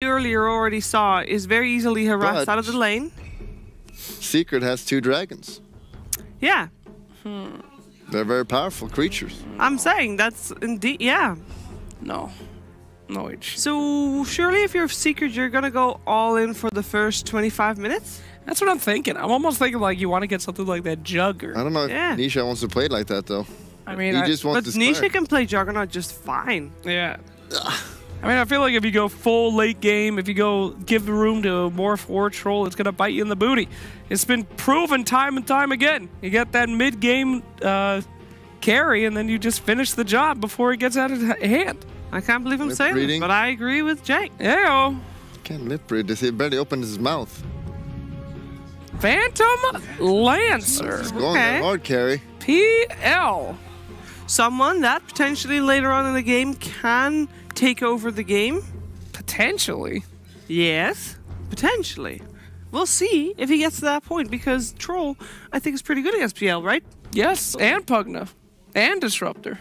earlier already saw, is very easily harassed But out of the lane. Secret has 2 dragons. Yeah. They're very powerful creatures. I'm saying that's indeed, yeah. No. No H. So surely if you're Secret, you're going to go all in for the first 25 minutes? That's what I'm thinking. I'm almost thinking like you want to get something like that Jugger. I don't know if Nisha wants to play it like that, though. I mean, he just wants but to Nisha start. can play Juggernaut just fine. Yeah. I mean, I feel like if you go full late game, if you go give the room to Morph or Troll, it's going to bite you in the booty. It's been proven time and time again. You get that mid-game carry, and then you just finish the job before it gets out of hand. I can't believe I'm saying this, but I agree with Jake. Yeah. Can't lip read this. He barely opened his mouth. Phantom Lancer. It's going there hard, carry. PL. Someone that potentially later on in the game can take over the game. Potentially. Yes, potentially. We'll see if he gets to that point, because Troll, I think, is pretty good against PL, right? Yes, and Pugna. And Disruptor.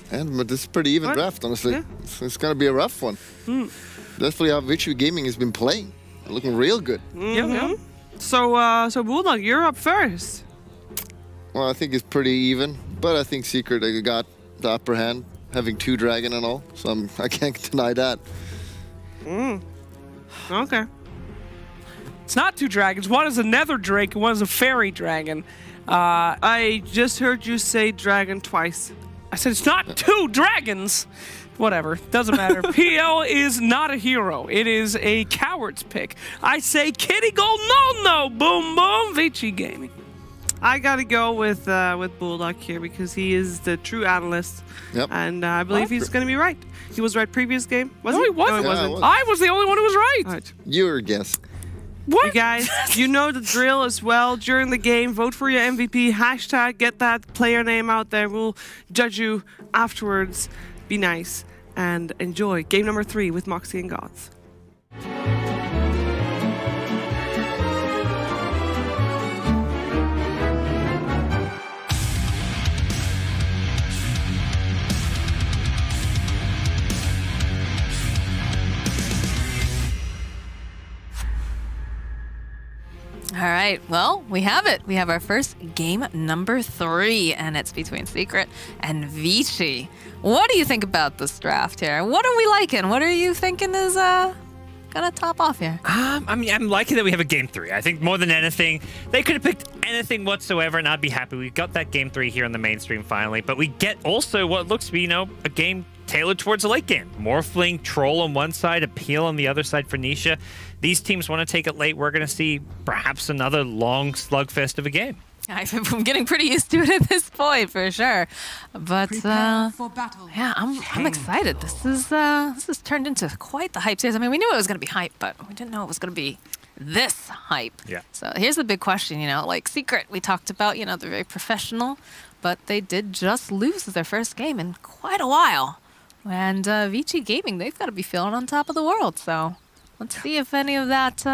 But this is a pretty even draft, honestly. Yeah. It's going to be a rough one. Definitely how Vici Gaming has been playing. Looking real good. Yeah. So Bulldog, you're up first. Well, I think it's pretty even, but I think Secret got the upper hand, having 2 dragon and all, so I can't deny that. Okay. It's not 2 dragons. One is a nether drake and one is a fairy dragon. I just heard you say dragon twice. I said it's not 2 dragons. Whatever. Doesn't matter. PL is not a hero. It is a coward's pick. I say kitty go no. Boom, boom. Vici Gaming. I gotta go with Bulldog here because he is the true analyst. Yep. And I believe he's gonna be right. He was right previous game. Was he? He wasn't. No, he wasn't. I was the only one who was right. All right. Your guess. What? You guys, you know the drill as well. During the game, vote for your MVP. Hashtag get that player name out there. We'll judge you afterwards. Be nice and enjoy game number 3 with Moxie and Gods. All right, well, we have it. We have our first game number 3, and it's between Secret and Vici. What do you think about this draft here? What are we liking? What are you thinking is gonna top off here? I mean, I'm liking that we have a game 3. I think more than anything, they could have picked anything whatsoever, and I'd be happy. We got that game 3 here on the mainstream finally, but we get also what looks to be, a game tailored towards a late game. Morphling, Troll on one side, Appeal on the other side for Nisha. These teams want to take it late. We're going to see perhaps another long slugfest of a game. I'm getting pretty used to it at this point, for sure. But yeah, I'm excited. This has turned into quite the hype series. I mean, we knew it was going to be hype, but we didn't know it was going to be this hype. Yeah. So here's the big question, like Secret, we talked about, they're very professional, but they did just lose their first game in quite a while. And Vici Gaming, they've got to be feeling on top of the world. So let's see if any of that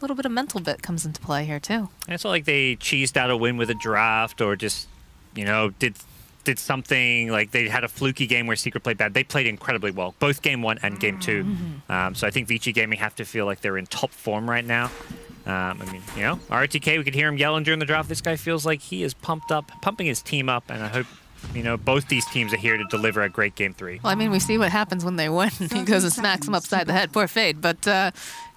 little bit of mental bit comes into play here too. And it's not like they cheesed out a win with a draft or just, did something like they had a fluky game where Secret played bad. They played incredibly well, both game 1 and game 2. So I think Vici Gaming have to feel like they're in top form right now. RTK, we could hear him yelling during the draft. This guy feels like he is pumping his team up, and I hope both these teams are here to deliver a great game 3. Well, I mean, we see what happens when they win. He goes and smacks him upside the head. Poor Fade. But,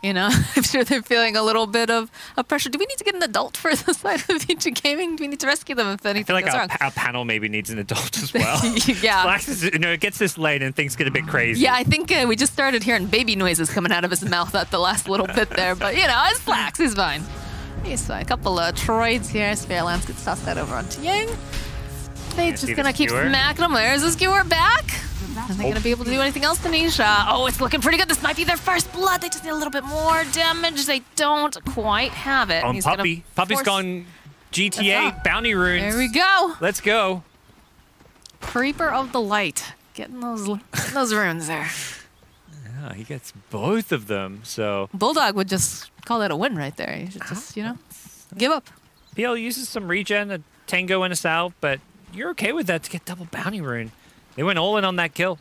I'm sure they're feeling a little bit of pressure. Do we need to get an adult for the side of Vici Gaming? Do we need to rescue them if anything goes wrong? Our panel maybe needs an adult as well. Yeah. Flax is, it gets this late and things get a bit crazy. Yeah, I think we just started hearing baby noises coming out of his mouth at the last little bit there. But, it's Flax. He's fine. He's fine. A couple of Troids here. Sphere Lance gets tossed that over onto Yang. Fade's just gonna keep smacking him. There's the skewer back. Are they gonna be able to do anything else to Nisha? Oh, it's looking pretty good. This might be their first blood. They just need a little bit more damage. They don't quite have it. On Puppy. Puppy's gone GTA bounty runes. There we go. Let's go. Creeper of the Light. Getting those runes there. Yeah, he gets both of them, so... Bulldog would just call that a win right there. You should just, give up. PL uses some regen, a Tango and a Salve, but you're okay with that to get double bounty rune. They went all in on that kill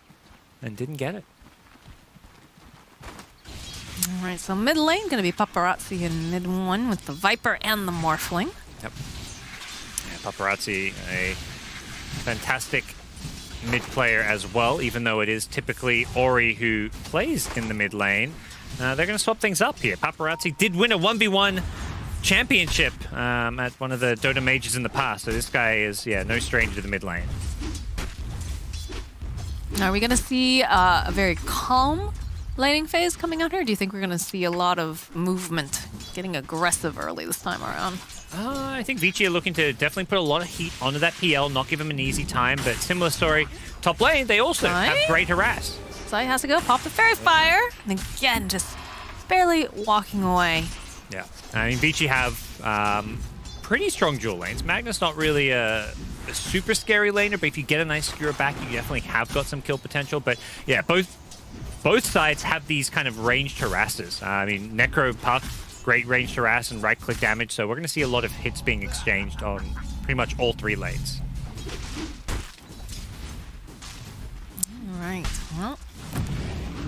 and didn't get it. All right, so mid lane going to be Paparazzi in mid 1 with the Viper and the Morphling. Yep. Yeah, Paparazzi, a fantastic mid player as well, even though it is typically Ori who plays in the mid lane. They're going to swap things up here. Paparazzi did win a 1v1 championship at one of the Dota Majors in the past, so this guy is, yeah, no stranger to the mid lane. Are we going to see a very calm laning phase coming out here? Or do you think we're going to see a lot of movement, getting aggressive early this time around? I think Vici are looking to definitely put a lot of heat onto that PL, not give him an easy time, but similar story, top lane, they also have great harass. Sai has to go pop the Fairy Fire, and again, just barely walking away. Yeah, I mean, Vici have pretty strong dual lanes. Magnus not really a super scary laner, but if you get a nice skewer back, you definitely have got some kill potential. But yeah, both sides have these kind of ranged harasses. I mean, Necro, Puck, great ranged harass and right-click damage, so we're going to see a lot of hits being exchanged on pretty much all 3 lanes. All right, well,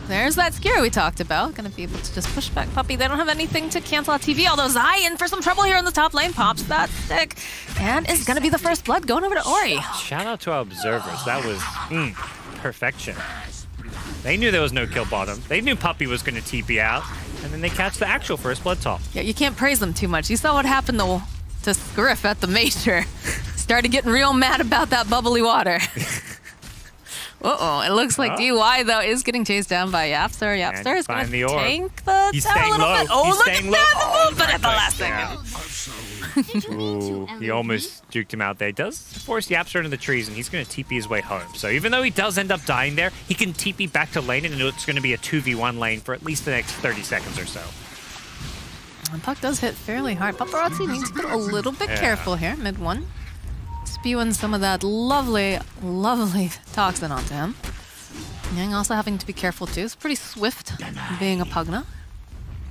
there's that skewer we talked about. Going to be able to just push back Puppy. They don't have anything to cancel out TV, although Zai in for some trouble here in the top lane. Pops that stick, and is going to be the first blood going over to Ori. Shout out to our observers. That was perfection. They knew there was no kill bottom. They knew Puppy was going to TP out, and then they catch the actual first blood top. Yeah, you can't praise them too much. You saw what happened to Scriff at the Major. Started getting real mad about that bubbly water. Uh-oh, it looks like DY, though, is getting chased down by Yapster. Yapster is going to tank the tower a little bit. Oh, look at that movement at the last second. Ooh, he almost juked him out there. He does force Yapster into the trees, and he's going to TP his way home. So even though he does end up dying there, he can TP back to lane, and it's going to be a 2v1 lane for at least the next 30 seconds or so. And Puck does hit fairly hard. Paparazzi needs to be a little bit careful here, mid 1. Spewing some of that lovely, lovely toxin onto him. Yang also having to be careful too. It's pretty swift being a Pugna.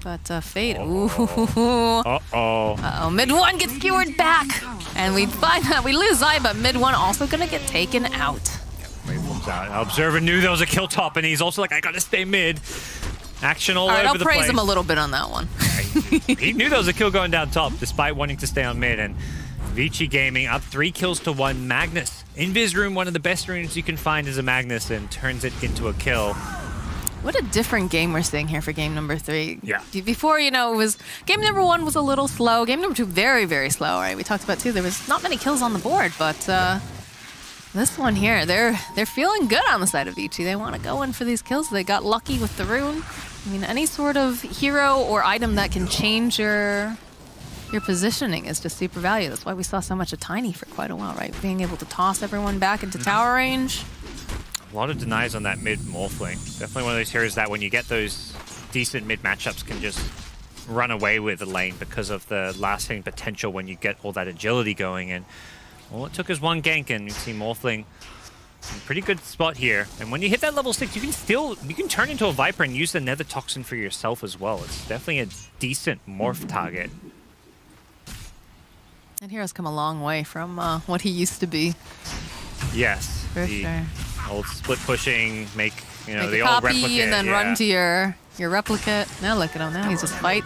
But Fade, ooh. Uh-oh, mid 1 gets skewered back. And we find that we lose Zai, but mid 1 also gonna get taken out. Observer knew there was a kill top, and he's also like, I gotta stay mid. Action all over the place. I'll praise him a little bit on that one. He knew there was a kill going down top, despite wanting to stay on mid, and Vici Gaming up 3 kills to 1. Magnus, Invis Rune, one of the best runes you can find as a Magnus, and turns it into a kill. What a different game we're seeing here for game number 3. Yeah. Before, you know, it was game number 1 was a little slow. Game number 2 very, very slow. Right? We talked about too. There was not many kills on the board, but this one here, they're feeling good on the side of Vici. They want to go in for these kills. They got lucky with the rune. I mean, any sort of hero or item that can change your positioning is just super valuable. That's why we saw so much of Tiny for quite a while, right? Being able to toss everyone back into tower range. A lot of denies on that mid Morphling. Definitely one of those heroes that when you get those decent mid matchups can just run away with the lane because of the lasting potential when you get all that agility going. And all it took is 1 gank, and you see Morphling in a pretty good spot here. And when you hit that level 6, you can turn into a Viper and use the Nether Toxin for yourself as well. It's definitely a decent morph target. And hero's come a long way from what he used to be. Yes, For sure. Old split pushing, make Make the a old copy replicate, and then run to your replicate. Now look at him. Now he's just fight.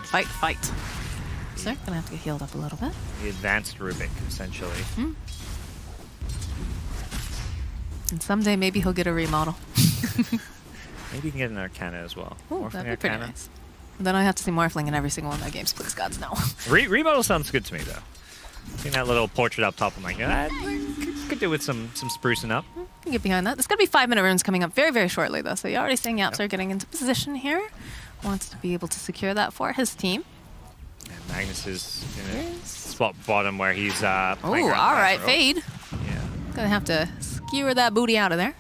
So gonna have to get healed up a little bit. The advanced Rubik, essentially. And someday maybe he'll get a remodel. Maybe you can get an Arcana as well. Ooh, that'd be pretty nice. Then I have to see Morphling in every single one of my games, please gods no. Remodel sounds good to me though. Seeing that little portrait up top, I'm like, that could do with some sprucing up. You can get behind that. There's going to be 5-minute runes coming up very, very shortly, though. So you're already seeing Yaps are getting into position here. Wants to be able to secure that for his team. And Magnus is in a spot bottom where he's oh, all right, Fade. Yeah. Gonna have to skewer that booty out of there.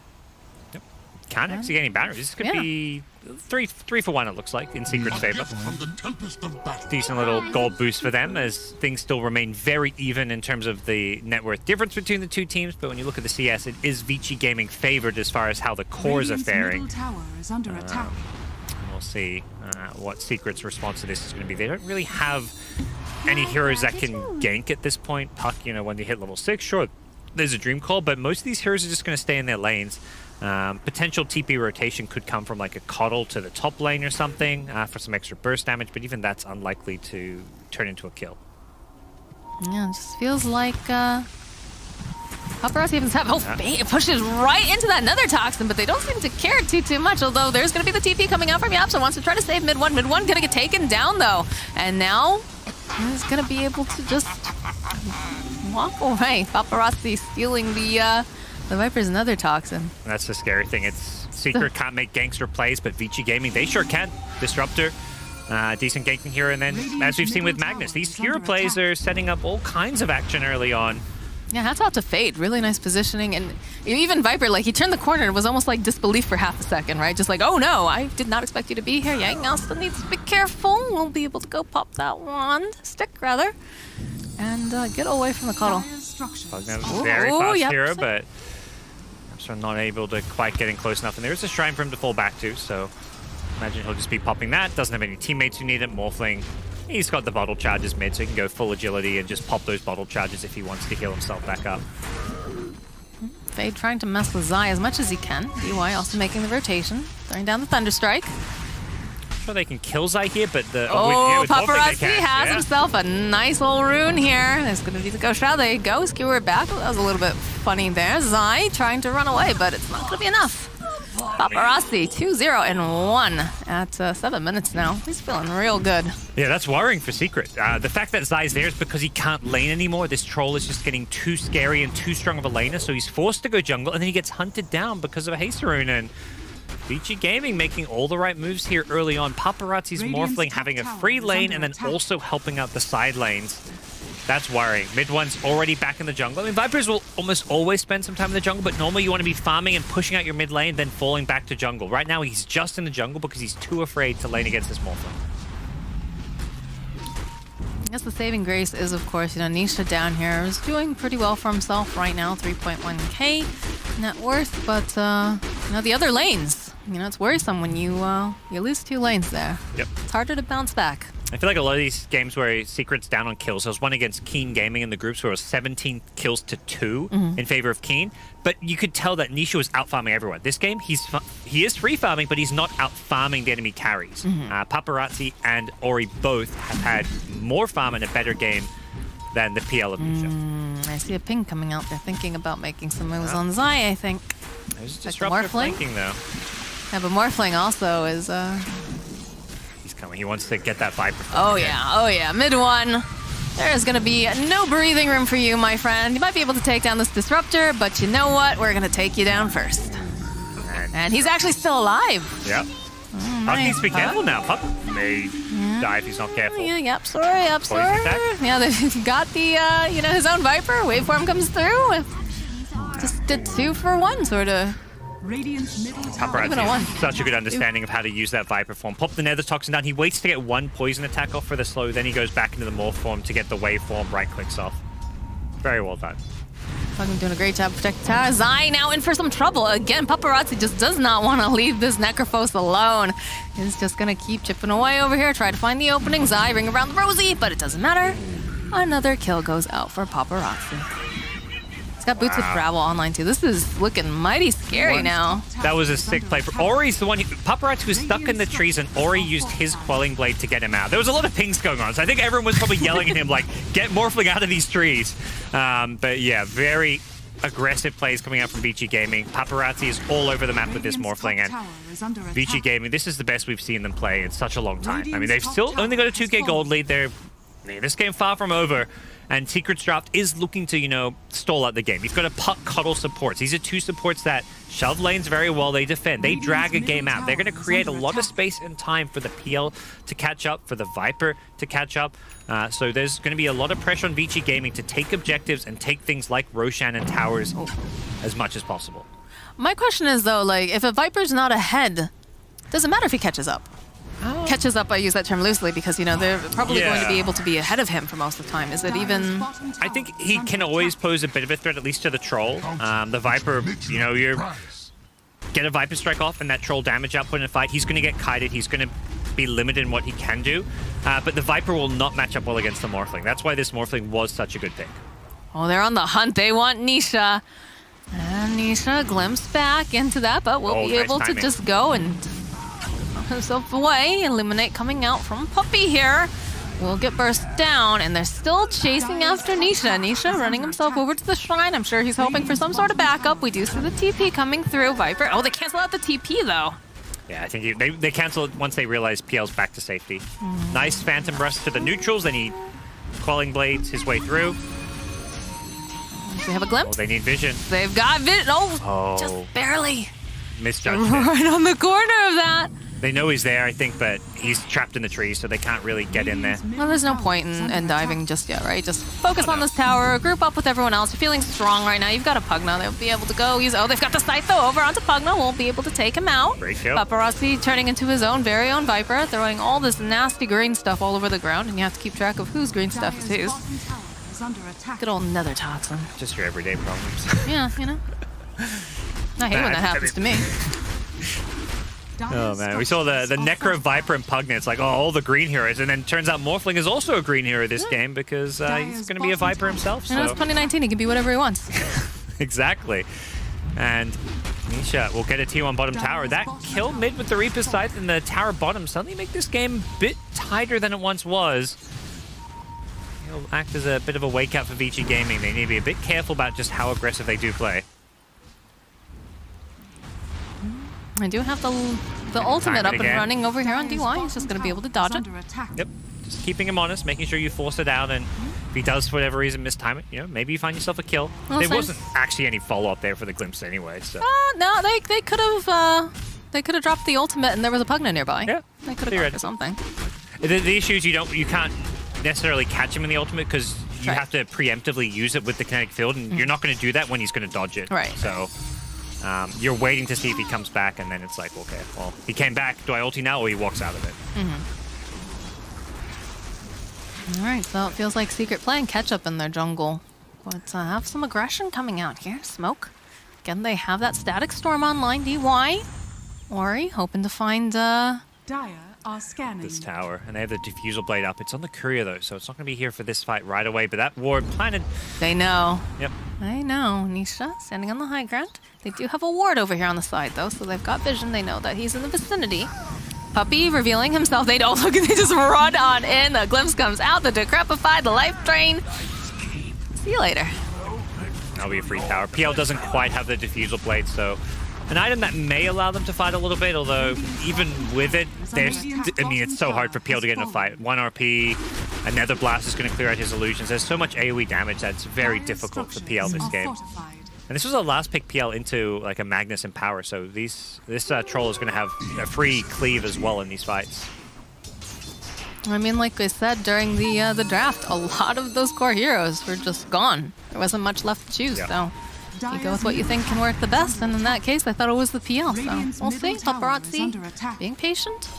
Yep. Can't actually get any batteries. This could be three for 1, it looks like, in Secret's favor. Decent little gold boost for them, as things still remain very even in terms of the net worth difference between the two teams. But when you look at the CS, it is Vici Gaming favored as far as how the cores are faring. We'll see what Secret's response to this is going to be. They don't really have any heroes that can gank at this point. Puck, when they hit level 6, sure, there's a dream call, but most of these heroes are just going to stay in their lanes. Potential TP rotation could come from like a Coddle to the top lane or something for some extra burst damage, but even that's unlikely to turn into a kill. Yeah, it just feels like Paparazzi even pushes right into that Nether Toxin, but they don't seem to care too much, although there's going to be the TP coming out from Yapsa. Wants to try to save mid one. Mid one going to get taken down, though. And now he's going to be able to just walk away. Paparazzi stealing the Viper's Nether Toxin. That's the scary thing. It's Secret can't make gangster plays, but Vici Gaming, they sure can. Disruptor. Decent ganking here, and then as we've seen with Magnus, these hero plays are setting up all kinds of action early on. Yeah, hats off to Fade. Really nice positioning, and even Viper, like, he turned the corner and it was almost like disbelief for half a second, right? Just like, oh no, I did not expect you to be here. Yang also needs to be careful. We'll be able to go pop that stick rather, and get away from the Coddle. Pugnet's a very fast hero, but I'm not able to quite get in close enough, and there is a shrine for him to fall back to, so imagine he'll just be popping that. Doesn't have any teammates who need it. Morphling, he's got the bottle charges mid, so he can go full agility and just pop those bottle charges if he wants to heal himself back up. Fade trying to mess with Zai as much as he can. DY also making the rotation, throwing down the Thunderstrike. I'm sure they can kill Zai here, but with Paparazzi has himself a nice little rune here. There's going to be the Ghost Shroud. There you go. Skewer it back. That was a little bit funny there. Zai trying to run away, but it's not going to be enough. Paparazzi 2-0-1 at 7 minutes now. He's feeling real good. Yeah, that's worrying for Secret. The fact that Zai's there is because he can't lane anymore. This troll is just getting too scary and too strong of a laner, so he's forced to go jungle, and then he gets hunted down because of a haste rune. And Vici Gaming making all the right moves here early on. Paparazzi's Morphling having a free lane and then also helping out the side lanes. That's worrying. Mid one's already back in the jungle. I mean, Vipers will almost always spend some time in the jungle, but normally you want to be farming and pushing out your mid lane, then falling back to jungle. Right now, he's just in the jungle because he's too afraid to lane against this Morphling. I guess the saving grace is, of course, Nisha down here is doing pretty well for himself right now, 3.1k net worth, but, the other lanes, it's worrisome when you lose 2 lanes there. Yep. It's harder to bounce back. I feel like a lot of these games where Secret's down on kills, there was one against Keen Gaming in the groups where it was 17 kills to 2 in favor of Keen, but you could tell that Nisha was out-farming everyone. This game, he is free-farming, but he's not out-farming the enemy carries. Paparazzi and Ori both have had more farm and a better game than the PL of Nisha. I see a ping coming out there thinking about making some moves on Zai, I think. There's Disruptor flanking, though. Yeah, but Morphling also is... coming. He wants to get that Viper. Oh yeah. Mid one. There's going to be no breathing room for you, my friend. You might be able to take down this Disruptor, but you know what? We're going to take you down first. And he's actually still alive. Yep. Puck needs to be careful now. Puck may die if he's not careful. Yep, sorry. Yeah, they've got the, his own Viper. Waveform comes through. Just did 2 for 1, sort of. Paparazzi has such a good understanding of how to use that Viper form. Pop the Nether Toxin down. He waits to get 1 poison attack off for the slow, then he goes back into the Morph form to get the wave form, right-clicks off. Very well done. Fucking doing a great job protecting tower. Zai now in for some trouble. Again, Paparazzi just does not want to leave this Necrophos alone. He's just going to keep chipping away over here, try to find the opening. Zai ring around the Rosie, but it doesn't matter. Another kill goes out for Paparazzi. Got Boots with Gravel online too. This is looking mighty scary now. That was a sick play. Ori's the one Paparazzi was stuck in the trees and Ori used his Quelling Blade to get him out. There was a lot of pings going on, so I think everyone was probably yelling at him like, get Morphling out of these trees. But yeah, very aggressive plays coming out from Vici Gaming. Paparazzi is all over the map with this Morphling, and Vici Gaming, this is the best we've seen them play in such a long time. I mean, they've still only got a 2k gold lead. This game far from over. And Secret's draft is looking to, stall out the game. You've got to Puck Cuddle supports. These are 2 supports that shove lanes very well. They defend. They drag a game out. They're going to create a lot of space and time for the PL to catch up, for the Viper to catch up. So there's going to be a lot of pressure on Vici Gaming to take objectives and take things like Roshan and towers as much as possible. My question is, though, if a Viper's not ahead, does it matter if he catches up? Catches up, I use that term loosely because, they're probably going to be able to be ahead of him for most of the time. Is it even... I think he can always pose a bit of a threat, at least to the Troll. The Viper, you get a Viper strike off and that Troll damage output in a fight, he's going to get kited, he's going to be limited in what he can do. But the Viper will not match up well against the Morphling. That's why this Morphling was such a good pick. Oh, they're on the hunt. They want Nisha. And Nisha glimpse back into that, but we'll be able to just go and himself away. Illuminate coming out from Puppy here. Will get burst down, and they're still chasing after Nisha. Nisha running himself over to the shrine. I'm sure he's hoping for some sort of backup. We do see the TP coming through. Viper. Oh, they cancel out the TP though. Yeah, I think they cancel it once they realize PL's back to safety. Nice Phantom Breast to the neutrals. They need Quelling Blades his way through. They have a glimpse. Oh, they need vision. They've got vision. Oh, just barely. Misjudged right on the corner of that. They know he's there, I think, but he's trapped in the trees, so they can't really get in there. Well, there's no point in diving just yet, right? Just focus on this tower, group up with everyone else. You're feeling strong right now. You've got a Pugna. They'll be able to go. They've got the Scythe, though, over onto Pugna. Won't be able to take him out. Great kill. Paparazzi turning into his own very own Viper, throwing all this nasty green stuff all over the ground, and you have to keep track of whose green stuff is whose. Good old Nether Toxin. Just your everyday problems. Yeah, you know. I hate when that happens to me. Oh man, we saw the Necro Viper and Pugna. It's like, oh, all the green heroes, and then turns out Morphling is also a green hero this game because he's going to be a Viper himself. So. And it's 2019, he can be whatever he wants. Exactly. And Nisha will get a T1 bottom tower. That kill mid with the Reaper's Scythe and the tower bottom suddenly make this game a bit tighter than it once was. It'll act as a bit of a wake-up for Vici Gaming. They need to be a bit careful about just how aggressive they do play. I do have the ultimate up and running over here on DY. He's just going to be able to dodge it. Yep. Just keeping him honest, making sure you force it out, and if he does for whatever reason mistime it, you know, maybe you find yourself a kill. There wasn't actually any follow-up there for the glimpse anyway, so. No, they could have dropped the ultimate and there was a Pugna nearby. Yeah. They could have gone for something. The issue is you can't necessarily catch him in the ultimate because you have to preemptively use it with the kinetic field, and you're not going to do that when he's going to dodge it. Right. So. You're waiting to see if he comes back, and then it's like, okay, well, he came back. Do I ulti now, or he walks out of it? All right, so it feels like Secret playing catch-up in their jungle. But have some aggression coming out here. Smoke. Again, they have that Static Storm online. DY. Ori hoping to find... Dire are scanning this tower, and they have the Diffusal Blade up. It's on the Courier, though, so it's not going to be here for this fight right away, but that ward planted... They know. Yep. They know. Nisha standing on the high ground. They do have a ward over here on the side, though, so they've got vision. They know that he's in the vicinity. Puppy revealing himself. They don't look. They just run on in. The glimpse comes out. The Decrepify, the Life Drain. See you later. That'll be a free tower. PL doesn't quite have the Diffusal Blade, so an item that may allow them to fight a little bit, although even with it, it's so hard for PL to get in a fight. 1 RP, a Nether Blast is going to clear out his illusions. There's so much AoE damage that it's very difficult for PL this game. And this was a last pick PL into like a Magnus and Power, so this troll is going to have a free cleave as well in these fights. I mean, like I said during the draft, a lot of those core heroes were just gone. There wasn't much left to choose, so you go with what you think can work the best, and in that case, I thought it was the PL, so we'll see. Paparazzi being patient.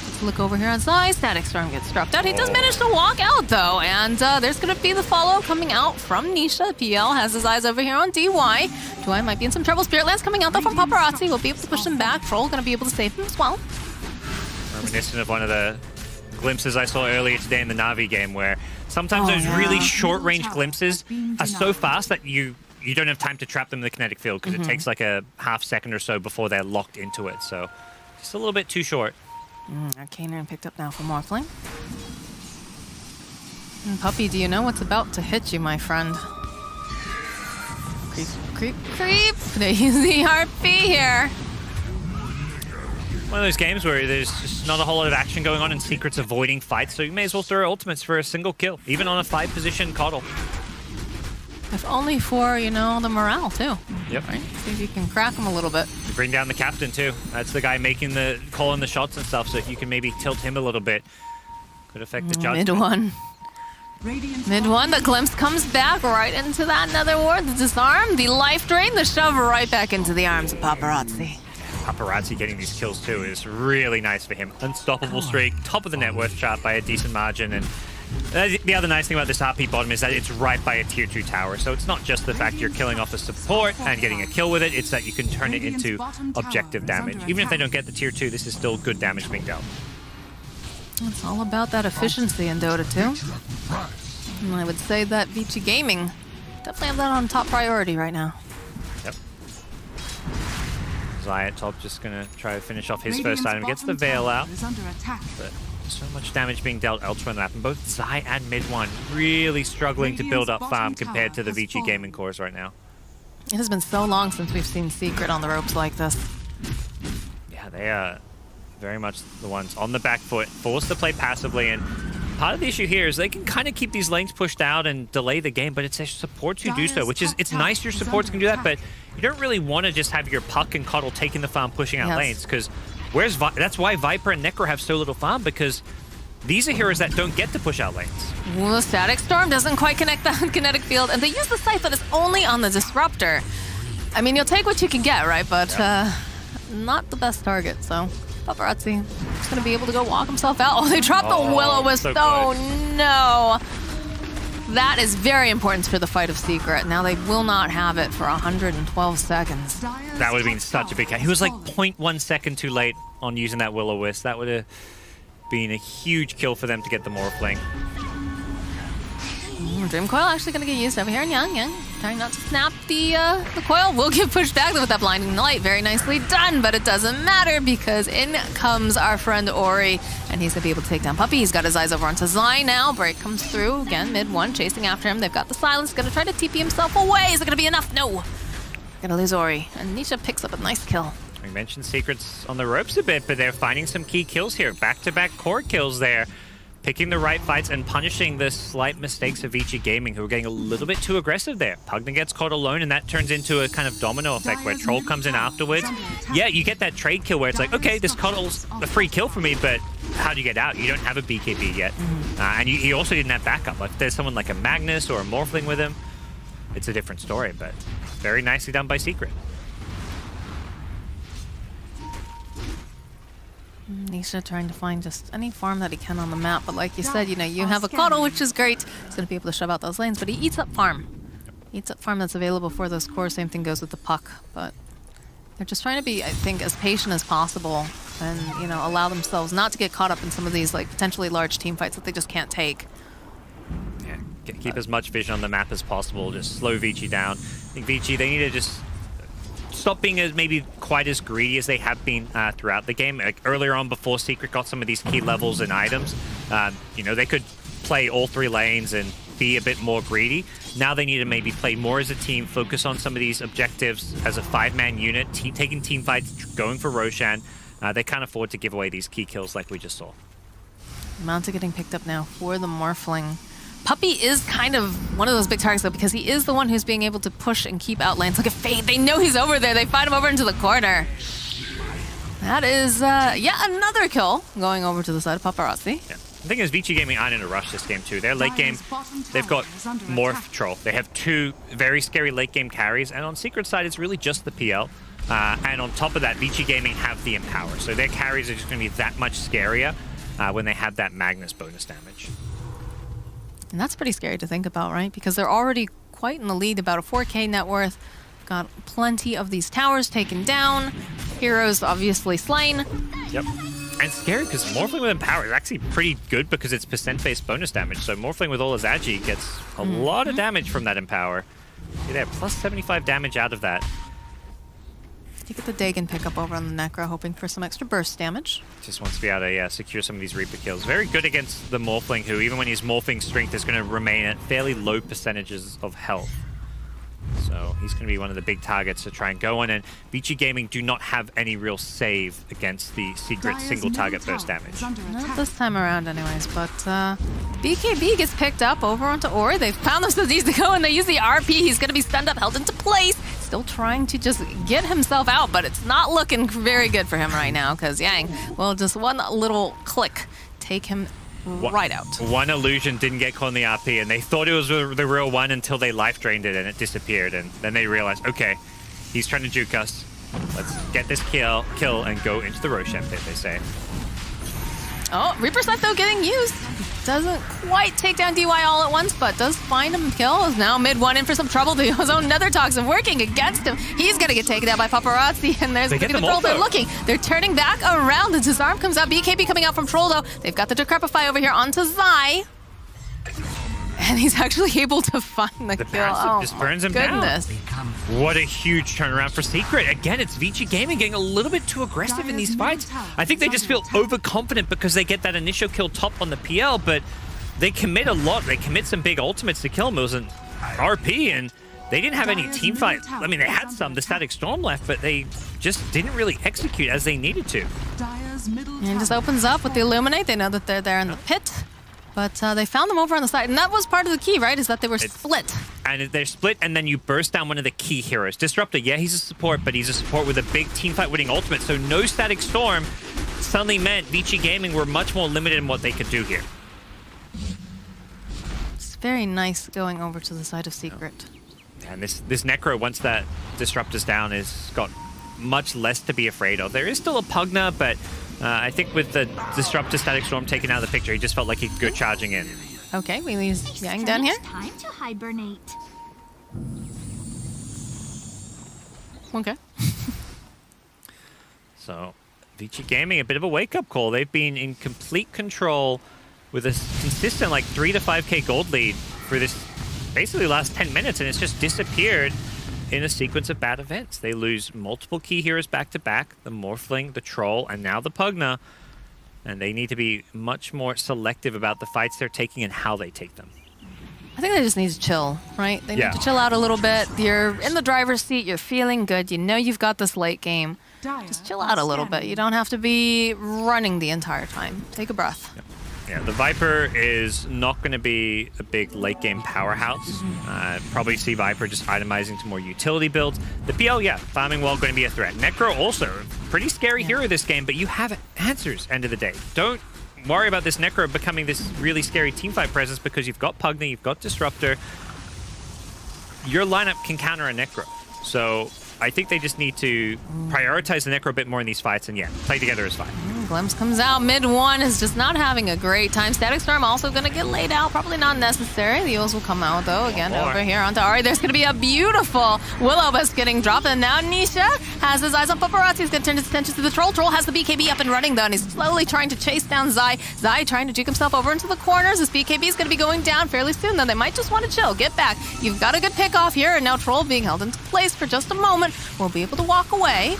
Let's look over here on Zai. Static Storm gets dropped out. He does manage to walk out, though, and there's going to be the follow coming out from Nisha. PL has his eyes over here on DY. DY might be in some trouble. Spirit Lance coming out, though, from Paparazzi. We'll be able to push him back. Troll going to be able to save him as well. Reminiscent of one of the glimpses I saw earlier today in the Na'Vi game, where sometimes those really short-range glimpses are so fast that you don't have time to trap them in the kinetic field because it takes like a half second or so before they're locked into it. So just a little bit too short. Arcane Rune picked up now for Morphling. And Puppy, do you know what's about to hit you, my friend? Creep, creep, creep! They use the RP here. One of those games where there's just not a whole lot of action going on and Secret's avoiding fights, so you may as well throw ultimates for a single kill, even on a 5-position Coddle. If only for, you know, the morale, too. Yep. Right? See if you can crack him a little bit. You bring down the captain, too. That's the guy calling the shots and stuff, so if you can maybe tilt him a little bit. Could affect the judgment. Mid one, the glimpse comes back right into that Nether ward. The disarm, the life drain, the shove right back into the arms of Paparazzi. Paparazzi getting these kills too is really nice for him. Unstoppable streak, top of the net worth chart by a decent margin, and the other nice thing about this RP bottom is that it's right by a tier 2 tower, so it's not just the fact you're killing off a support and getting a kill with it, it's that you can turn it into objective damage. Even if they don't get the tier 2, this is still good damage being dealt. It's all about that efficiency in Dota 2. And I would say that Vici Gaming Definitely have that on top priority right now. Yep. Zai at top just going to try to finish off his first item. Gets the Veil out. But so much damage being dealt elsewhere in the map. And both Zai and Mid1 really struggling to build up farm compared to the Vici gaming cores right now. It has been so long since we've seen Secret on the ropes like this. Yeah, they are very much the ones on the back foot, forced to play passively. And part of the issue here is they can kind of keep these lanes pushed out and delay the game, but it's their supports who do so, which is, it's nice your supports can do that, but you don't really want to just have your Puck and Cuddle taking the farm, pushing out lanes, because that's why Viper and Necro have so little farm, because these are heroes that don't get to push out lanes. Well, the Static Storm doesn't quite connect that kinetic field, and they use the Scythe that is only on the Disruptor. I mean, you'll take what you can get, right? But not the best target, so Paparazzi is going to be able to go walk himself out. Oh, they dropped the Will-O-Wisp. Oh, no. That is very important for the fight of Secret. Now they will not have it for 112 seconds. That would have been such a big catch. He was like 0.1 second too late on using that Will-O-Wisp. That would have been a huge kill for them to get the Morphling. Dream Coil actually going to get used over here. And Yang trying not to snap the coil. Will get pushed back with that blinding light. Very nicely done, but it doesn't matter because in comes our friend Ori, and he's going to be able to take down Puppey. He's got his eyes over onto Zai now. Break comes through. Again, Mid1 chasing after him. They've got the silence. Going to try to TP himself away. Is it going to be enough? No. Going to lose Ori. And Nisha picks up a nice kill. We mentioned Secret's on the ropes a bit, but they're finding some key kills here. Back-to-back core kills there. Picking the right fights and punishing the slight mistakes of Vici Gaming, who are getting a little bit too aggressive there. Pugna gets caught alone, and that turns into a kind of domino effect where Troll comes in afterwards. Yeah, you get that trade kill where it's like, okay, this Cuddle's a free kill for me, but how do you get out? You don't have a BKB yet. And he also didn't have backup. Like, if there's someone like a Magnus or a Morphling with him, it's a different story, but very nicely done by Secret. Nisha trying to find just any farm that he can on the map, but like you said, you know, you have a Cuddle, which is great. He's going to be able to shove out those lanes, but he eats up farm. Eats up farm that's available for those cores. Same thing goes with the Puck, but they're just trying to be, I think, as patient as possible and, you know, allow themselves not to get caught up in some of these, like, potentially large team fights that they just can't take. Yeah, keep as much vision on the map as possible. Just slow Vici down. I think Vici, they need to just stop being as maybe quite as greedy as they have been throughout the game. Like earlier on, before Secret got some of these key levels and items, you know, they could play all three lanes and be a bit more greedy. Now they need to maybe play more as a team, focus on some of these objectives as a 5-man unit, taking team fights, going for Roshan. They can't afford to give away these key kills like we just saw. Manta getting picked up now for the Morphling. Puppey is kind of one of those big targets, though, because he is the one who's being able to push and keep out lanes. Look at Fade. They know he's over there. They fight him over into the corner. That is, yeah, another kill going over to the side of Paparazzi. Yeah. The thing is, Vici Gaming aren't in a rush this game, too. Their late game, they've got Morph Troll. They have two very scary late game carries, and on Secret side, it's really just the PL. And on top of that, Vici Gaming have the Empower. So their carries are just going to be that much scarier when they have that Magnus bonus damage. And that's pretty scary to think about, right? Because they're already quite in the lead, about a 4K net worth. Got plenty of these towers taken down. Heroes obviously slain. Yep. And scary because Morphling with Empower is actually pretty good because it's percent-based bonus damage. So Morphling with all his Agi gets a lot of damage from that Empower. See there, plus 75 damage out of that. You get the Dagon pickup over on the Necro, hoping for some extra burst damage. Just wants to be able to secure some of these Reaper kills. Very good against the Morphling, who even when he's morphing strength is going to remain at fairly low percentages of health. So he's going to be one of the big targets to try and go on. And Vici Gaming do not have any real save against the Secret single target burst damage. Not this time around anyways, but BKB gets picked up over onto Ori. They've found themselves easy to go, and they use the RP. He's going to be stunned up, held into place. Still trying to just get himself out, but it's not looking very good for him right now because Yang, well, just one little click take him right out. One illusion didn't get caught in the RP, and they thought it was the real one until they life drained it and it disappeared, and then they realized, okay, he's trying to juke us. Let's get this kill and go into the Roshan pit, they say. Oh, Reaper Scythe though getting used. Doesn't quite take down DY all at once, but does find him kill. Is now Mid1 in for some trouble. His own Nether Toxin working against him. He's going to get taken down by Paparazzi, and there's going to be the Troll. They're looking. They're turning back around. The Disarm comes out. BKB coming out from Troll, though. They've got the Decrepify over here onto Zai. And he's actually able to find the kill. passive just burns him goodness. down. What a huge turnaround for Secret. Again, it's Vici Gaming getting a little bit too aggressive in these fights. I think they just feel overconfident because they get that initial kill top on the PL, but they commit a lot. They commit some big ultimates to kill him. It was an RP, and they didn't have any team fight. I mean, they had some, the Static Storm left, but they just didn't really execute as they needed to. And it just opens up with the Illuminate. They know that they're there in the pit. But they found them over on the side, and that was part of the key, right? Is that they were split. And they're split, and then you burst down one of the key heroes. Disruptor, yeah, he's a support, but he's a support with a big teamfight winning ultimate. So no Static Storm suddenly meant Vici Gaming were much more limited in what they could do here. It's very nice going over to the side of Secret. And this Necro, once that Disruptor's down, has got much less to be afraid of. There is still a Pugna, but I think with the Disruptor Static Storm taken out of the picture, he just felt like he could go charging in. Okay, we lose Yang down here. Time to hibernate. Okay. So, Vici Gaming, a bit of a wake-up call. They've been in complete control with a consistent like 3 to 5k gold lead for this basically last 10 minutes, and it's just disappeared in a sequence of bad events. They lose multiple key heroes back-to-back, the Morphling, the Troll, and now the Pugna, and they need to be much more selective about the fights they're taking and how they take them. I think they just need to chill, right? They need to chill out a little bit. You're in the driver's seat. You're feeling good. You know you've got this late game. Just chill out a little bit. You don't have to be running the entire time. Take a breath. Yep. Yeah, the Viper is not going to be a big late-game powerhouse. Probably see Viper just itemizing some more utility builds. The PL, yeah, farming well, going to be a threat. Necro also, pretty scary hero this game, but you have answers, end of the day. Don't worry about this Necro becoming this really scary teamfight presence because you've got Pugna, you've got Disruptor. Your lineup can counter a Necro. So I think they just need to prioritize the Necro a bit more in these fights, and yeah, play together is fine. Glimpse comes out. Mid one is just not having a great time. Static Storm also going to get laid out. Probably not necessary. The Eels will come out, though. Again, over here onto Ari. There's going to be a beautiful Will-O-Wisp getting dropped. And now Nisha has his eyes on Paparazzi. He's going to turn his attention to the Troll. Troll has the BKB up and running, though, and he's slowly trying to chase down Zai. Zai trying to juke himself over into the corners. This BKB is going to be going down fairly soon, though. They might just want to chill. Get back. You've got a good pick off here, and now Troll being held into place for just a moment. We'll be able to walk away.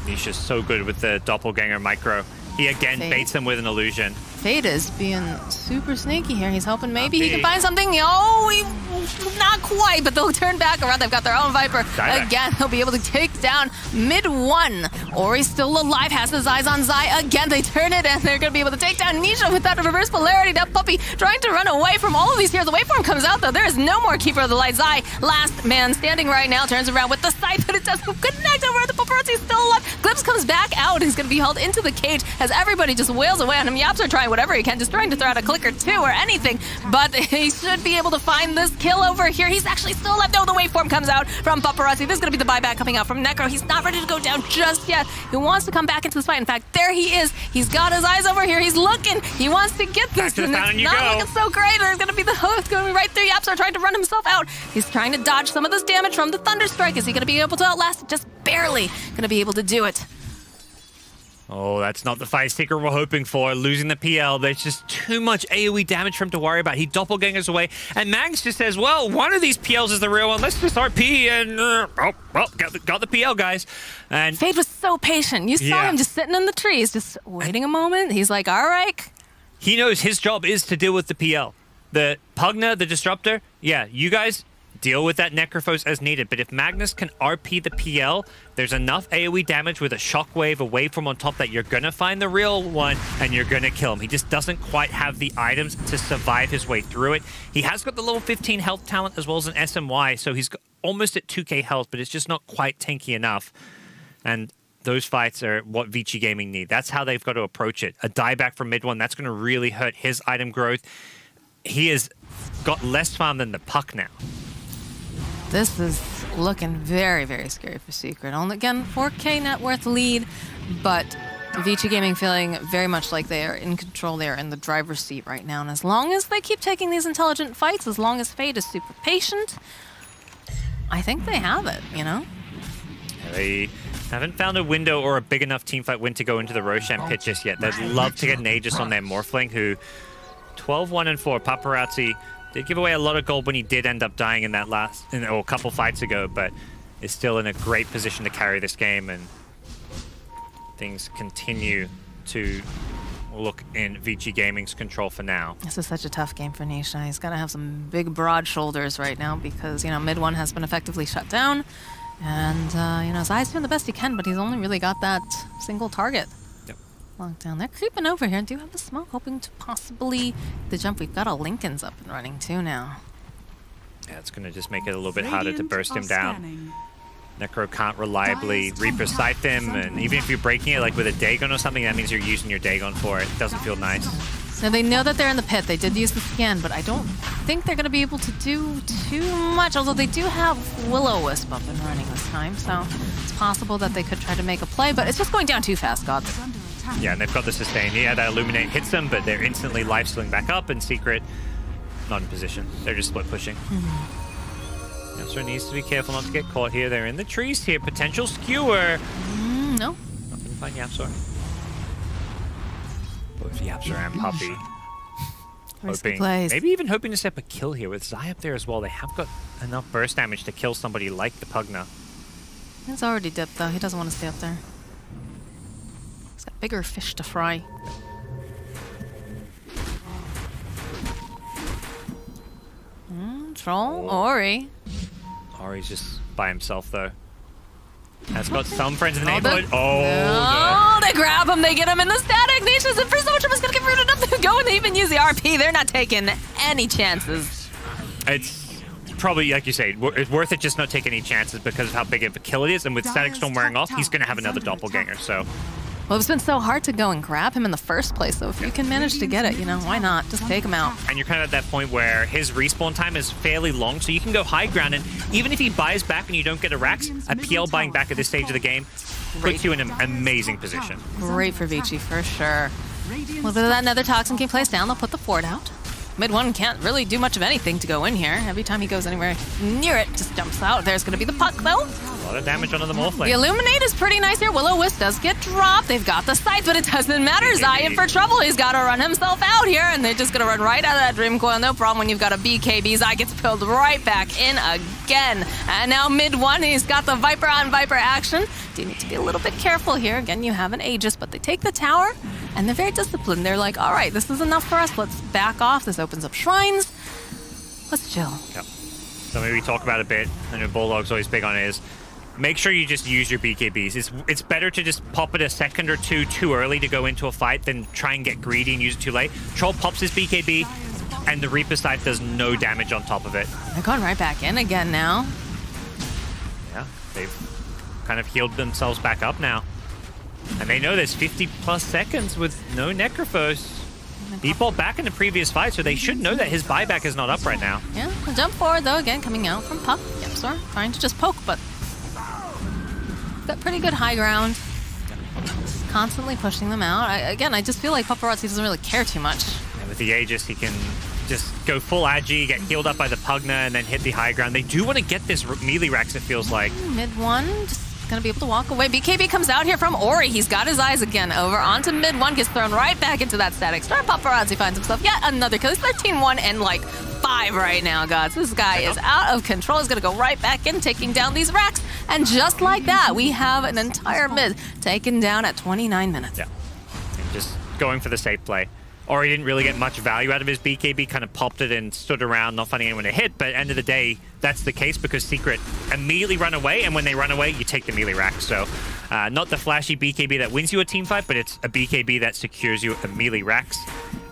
Nisha's so good with the Doppelganger micro. He again baits them with an illusion. Fade is being super sneaky here. He's hoping maybe he can find something. Oh, not quite, but they'll turn back around. They've got their own Viper. Again, they'll be able to take down mid one. Ori's still alive, has his eyes on Zai. Again, they turn it, and they're going to be able to take down Nisha with that reverse polarity. That puppy trying to run away from all of these here. The waveform comes out, though. There is no more Keeper of the Light. Zai, last man standing right now, turns around with the scythe, but it doesn't connect over. The paparazzi's still alive. Glimpse comes back out. He's going to be held into the cage as everybody just wails away on him. Yaps are trying whatever he can, just trying to throw out a click or two or anything, but he should be able to find this kill over here. He's actually still alive. No, the waveform comes out from Paparazzi. This is going to be the buyback coming out from Necro. He's not ready to go down just yet. He wants to come back into this fight. In fact, there he is. He's got his eyes over here. He's looking. He wants to get this, and it's not looking so great. There's going to be the host going right through. Yaps are trying to run himself out. He's trying to dodge some of this damage from the Thunderstrike. Is he going to be able to outlast it? Just barely going to be able to do it. Oh, that's not the fight Secret we're hoping for. Losing the PL, there's just too much AoE damage for him to worry about. He doppelgangers away, and Mags just says, well, one of these PLs is the real one. Let's just RP, and got the PL, guys. And Fade was so patient. You saw him just sitting in the trees, just waiting a moment. He's like, all right. He knows his job is to deal with the PL. The Pugna, the Disruptor, yeah, you guys deal with that Necrophos as needed, but if Magnus can RP the PL, there's enough AoE damage with a shockwave, a waveform on top that you're gonna find the real one and you're gonna kill him. He just doesn't quite have the items to survive his way through it. He has got the level 15 health talent as well as an SMY, so he's almost at 2k health, but it's just not quite tanky enough. And those fights are what Vici Gaming need. That's how they've got to approach it. A dieback from mid one, that's gonna really hurt his item growth. He has got less farm than the Puck now. This is looking very, very scary for Secret. Only, again, 4K net worth lead, but Vici Gaming feeling very much like they are in control. They are in the driver's seat right now. And as long as they keep taking these intelligent fights, as long as Fade is super patient, I think they have it, you know? They haven't found a window or a big enough teamfight win to go into the Roshan pit just yet. They'd love to get an Aegis on their Morphling, who 12-1-4. Paparazzi Did give away a lot of gold when he did end up dying in that or a couple fights ago, but is still in a great position to carry this game, and things continue to look in Vici Gaming's control for now. This is such a tough game for Nisha. He's got to have some big, broad shoulders right now because, you know, mid one has been effectively shut down. And, you know, Zai's doing the best he can, but he's only really got that single target. Yep. Locked down. They're creeping over here. Do have the smoke, hoping to possibly the jump. We've got a Lincoln's up and running, too, now. Yeah, it's going to just make it a little bit harder to burst him down. Scanning. Necro can't reliably Reaper scythe him, and even if you're breaking it like with a Dagon or something, that means you're using your Dagon for it. It doesn't feel nice. So they know that they're in the pit. They did use the scan, but I don't think they're going to be able to do too much, although they do have Will-O-Wisp up and running this time, so it's possible that they could try to make a play, but it's just going down too fast, Gods. Yeah, and they've got the sustain here. That Illuminate hits them, but they're instantly life-stealing back up, and Secret not in position. They're just split pushing. So needs to be careful not to get caught here. They're in the trees here. Potential skewer. No. Not going to find Yapsor. Both Yapsor and Puppy. Hoping, maybe even hoping to step a kill here with Zai up there as well. They have got enough burst damage to kill somebody like the Pugna. He's already dipped though. He doesn't want to stay up there. He's got bigger fish to fry. Troll, Ori. Ori's just by himself though. Has got some friends in the neighborhood. They grab him, they get him in the static. Nisha's in for so much of it's gonna get rooted up. They're going to even use the RP. They're not taking any chances. It's probably, like you say, it's worth it just not take any chances because of how big of a kill it is. And with Static Storm wearing off, he's gonna have another doppelganger. So. Well, it's been so hard to go and grab him in the first place, so if you can manage to get it, you know, why not? Just take him out. And you're kind of at that point where his respawn time is fairly long, so you can go high ground, and even if he buys back and you don't get a Rax, a PL buying back at this stage of the game puts you in an amazing position. Great for Vici, for sure. A little bit of that Nether Toxin can place down, they'll put the fort out. Mid one can't really do much of anything to go in here. Every time he goes anywhere near it, just jumps out. There's going to be the puck, though. A lot of damage onto the Morphling. The Illuminate is pretty nice here. Will-O-Wisp does get dropped. They've got the Scythe, but it doesn't matter. Zai in for trouble. He's got to run himself out here, and they're just going to run right out of that Dream Coil. No problem when you've got a BKB. Zai gets pulled right back in again. And now mid one, he's got the Viper on Viper action. Do need to be a little bit careful here. Again, you have an Aegis, but they take the tower, and they're very disciplined. They're like, all right, this is enough for us. Let's back off. This opens up shrines. Let's chill. Yep. So maybe we talk about a bit. I know Bulldog's always big on it is make sure you just use your BKBs. It's better to just pop it a second or two too early to go into a fight than try and get greedy and use it too late. Troll pops his BKB, and the Reaper Scythe does no damage on top of it. They're going right back in again now. Yeah, they've kind of healed themselves back up now. And they know there's 50 plus seconds with no Necrophos. He fought back in the previous fight, so they should know that his buyback is not up right now. Yeah, jump forward though, again, coming out from Pup. Yapsor trying to just poke, but got pretty good high ground. Constantly pushing them out. I just feel like Paparazzi doesn't really care too much. And with the Aegis, he can just go full agi, get healed up by the Pugna, and then hit the high ground. They do want to get this melee Rax, it feels like. Mid one, just gonna be able to walk away. BKB comes out here from Ori. He's got his eyes again over onto mid one, gets thrown right back into that static storm. Paparazzi finds himself yet another kill. He's 13-1 and like 5 right now, gods. This guy is out of control. He's gonna go right back in, taking down these racks. And just like that, we have an entire mid taken down at 29 minutes. Yeah, and just going for the safe play. Ori didn't really get much value out of his BKB, kind of popped it and stood around, not finding anyone to hit, but at the end of the day, that's the case because Secret immediately run away, and when they run away, you take the melee rack. So, not the flashy BKB that wins you a team fight, but it's a BKB that secures you a melee racks,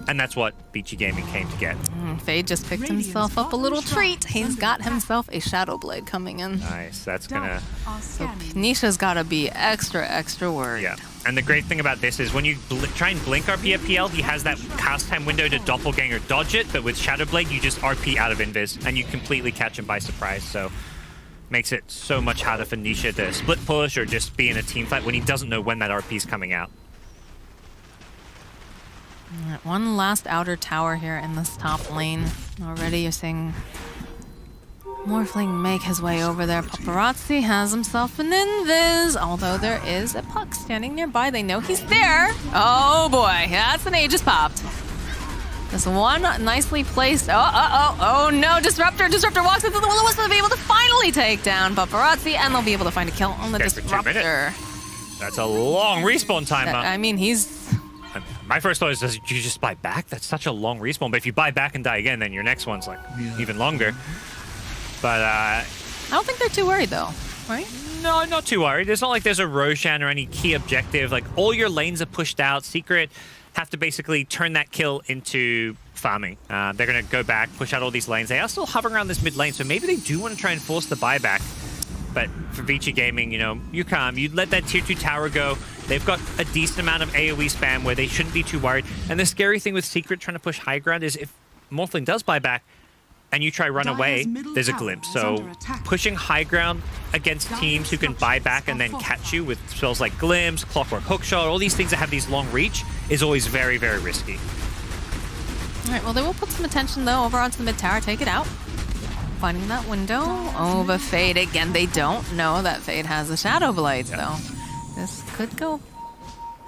and that's what Vici Gaming came to get. Fade just picked himself up a little treat. He's got himself a Shadow Blade coming in. Nice, that's gonna... So Nisha's gotta be extra worried. Yeah. And the great thing about this is when you try and blink RP at PL, he has that cast time window to doppelganger dodge it, but with Shadow Blade, you just RP out of invis, and you completely catch him by surprise, so makes it so much harder for Nisha to split push or just be in a team fight when he doesn't know when that RP is coming out. Right, one last outer tower here in this top lane. Already you're seeing Morphling make his way over there. Paparazzi has himself an invis, although there is a Puck standing nearby. They know he's there. Oh boy, that's an Aegis popped. This one nicely placed. Oh no, Disruptor. Disruptor walks into the Will-O-Wisp to be able to finally take down Paparazzi, and they'll be able to find a kill on the Okay, for 2 Disruptor. minutes. That's a long respawn timer. I mean, he's... My first thought is, does you just buy back? That's such a long respawn. But if you buy back and die again, then your next one's like even longer. But I don't think they're too worried though, right? no, not too worried. It's not like there's a Roshan or any key objective. Like all your lanes are pushed out. Secret have to basically turn that kill into farming. They're going to go back, push out all these lanes. They are still hovering around this mid lane, so maybe they do want to try and force the buyback. But for Vici Gaming, you know, you calm. You let that tier 2 tower go. They've got a decent amount of AoE spam where they shouldn't be too worried. And the scary thing with Secret trying to push high ground is if Morphling does buy back and you try run away, there's a glimpse. So pushing high ground against teams who can buy back and then catch you with spells like Glimpse, Clockwork Hookshot, all these things that have these long reach is always very, very risky. All right, well, they will put some attention, though, over onto the mid tower. Take it out. Finding that window. Oh, but Fade, again, they don't know that Fade has a Shadow Blade, so this could go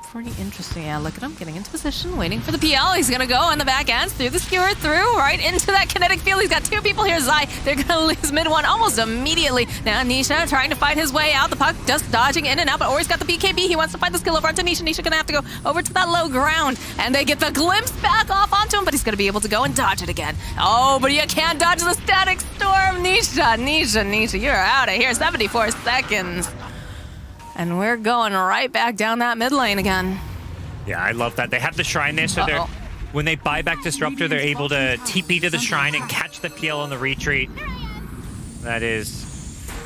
pretty interesting. Yeah, look at him getting into position, waiting for the PL. He's going to go on the back ends, through the skewer, through, right into that kinetic field. He's got 2 people here. Zai, they're going to lose mid one almost immediately. Now Nisha trying to fight his way out. The puck just dodging in and out, but Ori's got the BKB. He wants to find the skill over onto Nisha. Nisha going to have to go over to that low ground, and they get the glimpse back off onto him, but he's going to be able to go and dodge it again. Oh, but you can't dodge the static storm. Nisha, you're out of here. 74 seconds. And we're going right back down that mid lane again. Yeah, I love that. They have the shrine there, so they're, when they buy back Disruptor, they're able to TP to the shrine and catch the PL on the retreat. That is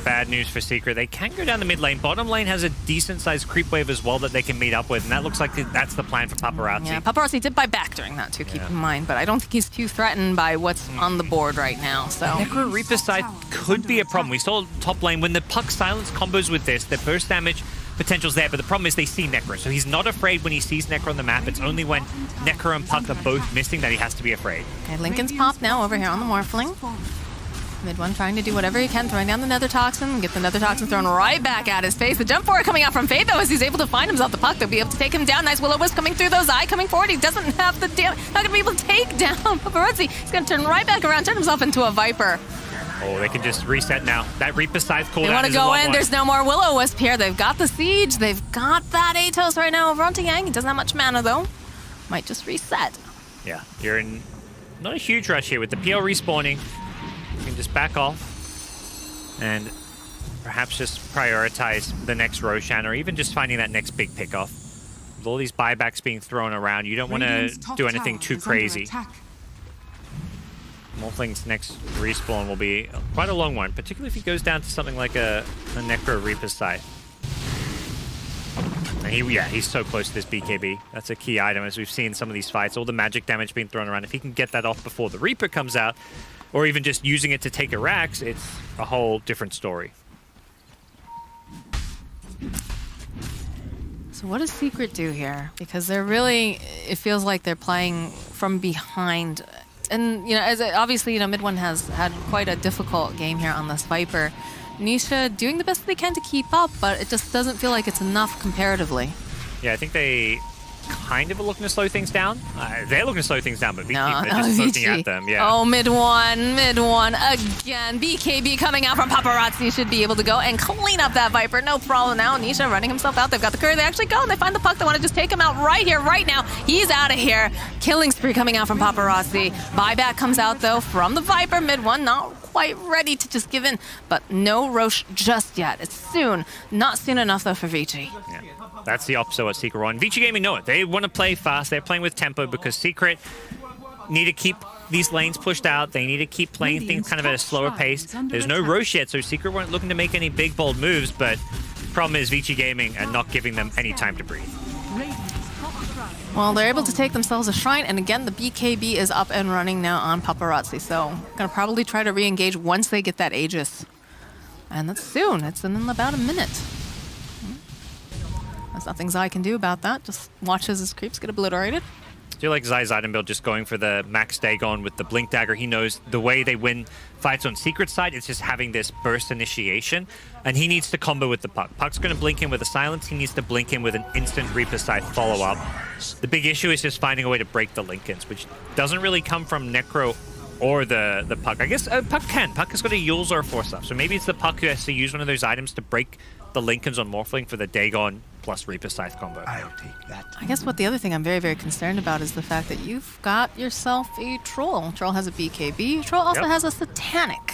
bad news for Secret. They can go down the mid lane. Bottom lane has a decent-sized creep wave as well that they can meet up with, and that looks like that's the plan for Paparazzi. Yeah, Paparazzi did buy back during that too, keep in mind, but I don't think he's too threatened by what's on the board right now, so... Necro Reaper side could be a problem. We saw top lane, when the Puck silence combos with this, their burst damage potential's there, but the problem is they see Necro, so he's not afraid when he sees Necro on the map. It's only when Necro and Puck are both missing that he has to be afraid. Okay, Lincoln's popped now over here on the Morphling. Mid one trying to do whatever he can, throwing down the Nether Toxin, get the Nether Toxin thrown right back at his face. The jump forward coming out from Fade, though, as he's able to find himself the puck. They'll be able to take him down. Nice Will-O-Wisp coming through those eye, coming forward. He doesn't have the damn, not going to be able to take down Paparazzi. He's going to turn right back around, turn himself into a Viper. Oh, they can just reset now. That Reaper Scythe cooldown. They want to go in. There's no more Will-O-Wisp here. They've got the Siege. They've got that Atos right now over onto Yang. He doesn't have much mana, though. Might just reset. Yeah, you're in not a huge rush here with the PL respawning. You can just back off and perhaps just prioritize the next Roshan, or even just finding that next big pickoff. With all these buybacks being thrown around, you don't want to do anything too crazy. Morphling's next respawn will be quite a long one, particularly if he goes down to something like a Necro Reaper site. And he's so close to this BKB. That's a key item, as we've seen some of these fights. All the magic damage being thrown around. If he can get that off before the Reaper comes out, or even just using it to take a Rax, it's a whole different story. So what does Secret do here? Because they're really, it feels like they're playing from behind. And, you know, as obviously, you know, Mid One has had quite a difficult game here on this Viper. Nisha doing the best they can to keep up, but it just doesn't feel like it's enough comparatively. Yeah, I think they kind of are looking to slow things down. They're looking to slow things down, but Vici, they're just looking at them. Yeah. Oh, mid one again. BKB coming out from Paparazzi should be able to go and clean up that Viper. No problem now. Nisha running himself out. They've got the courier. They actually go and they find the puck. They want to just take him out right here, right now. He's out of here. Killing spree coming out from Paparazzi. Buyback comes out though from the Viper. Mid one not quite ready to just give in, but no Roche just yet. It's soon. Not soon enough though for Vici. Yeah. That's the opposite of what Secret want. Vici Gaming know it. They want to play fast. They're playing with tempo because Secret need to keep these lanes pushed out. They need to keep playing things kind of at a slower pace. There's no Roche yet, so Secret weren't looking to make any big, bold moves, but the problem is Vici Gaming and not giving them any time to breathe. Well, they're able to take themselves a shrine, and again, the BKB is up and running now on Paparazzi, so gonna probably try to re-engage once they get that Aegis. And that's soon. It's in about a minute. There's nothing Zai can do about that. Just watch as his creeps get obliterated. feel like Zai's item build just going for the max Dagon with the Blink Dagger. He knows the way they win fights on Secret side is just having this burst initiation, and he needs to combo with the Puck. Puck's going to blink in with a silence. He needs to blink in with an instant Reaper side follow-up. The big issue is just finding a way to break the Linkens, which doesn't really come from Necro or the Puck. I guess Puck can. Puck has got a Yules or a Force Up, so maybe it's the Puck who has to use one of those items to break the Linkens on Morphling for the Dagon plus Reaper Scythe combo. I'll take that. I guess what the other thing I'm very, very concerned about is the fact that you've got yourself a Troll. Troll has a BKB. Troll also has a Satanic.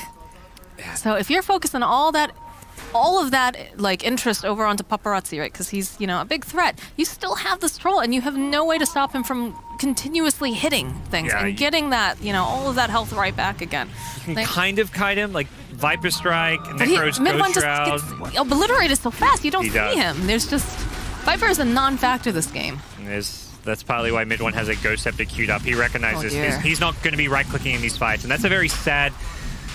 So if you're focusing all of that like interest over onto Paparazzi, right? Because he's, you know, a big threat. You still have this Troll, and you have no way to stop him from continuously hitting things and getting that, you know, all of that health right back again. You can kind of kite him, like Viper Strike, Necro's Ghost Shroud. Gets obliterated so fast, you don't see him. There's just... Viper is a non-factor this game. That's partly why Mid One has a Ghost Scepter queued up. He recognizes he's not going to be right-clicking in these fights, and that's a very sad